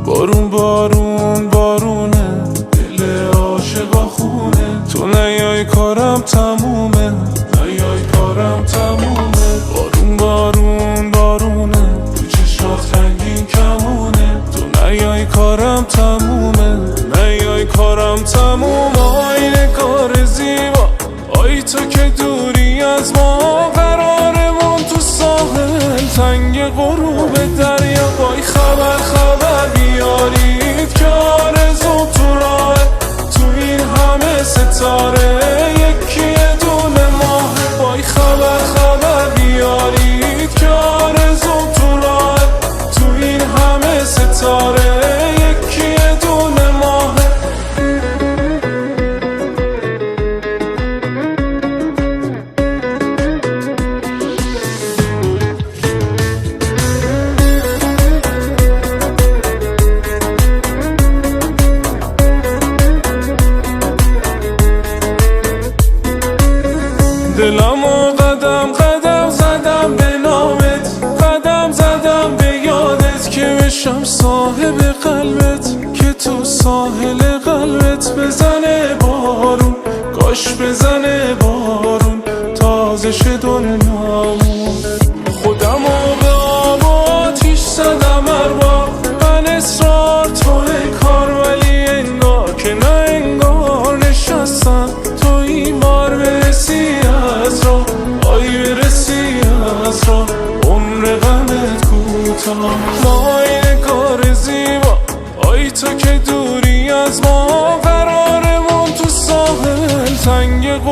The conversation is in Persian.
بارون بارون بارونه، دل عاشقا خونه. تو نیای کارم تمومه، نیای کارم تمومه. بارون بارون بارونه، تو چشات رنگین کمونه. تو نیای کارم تمومه، نیای کارم تمومه. آی نگار زیبا، آی تو که دوری از ما، قرارمون تو ساحل تنگ غروب دریا. وای خبر خبر بیارید که آرزو تو راه، تو این همه ستاره یکی یه دونه ماه. وای خبر خبر بیارید که آرزو تو راه، تو این همه ستاره یکی یه دونه ماه. دلمو قدم قدم زدم به نامت، قدم زدم به یادت که بشم صاحب قلبت، که تو ساحل قلبت بزنه بارون، کاش بزنه بارون تازه شه دنیامون. خودمو به آب و آتیش زدم ارباب، من اصرار توی کار، ولی انگار که نه انگار نشستم تو این بار برسی از را. آی برسی از را، عمر غمت کوتاه. آی نگار زیبا، آی تو که دوری از ما، قرارمون تو ساحل تنگ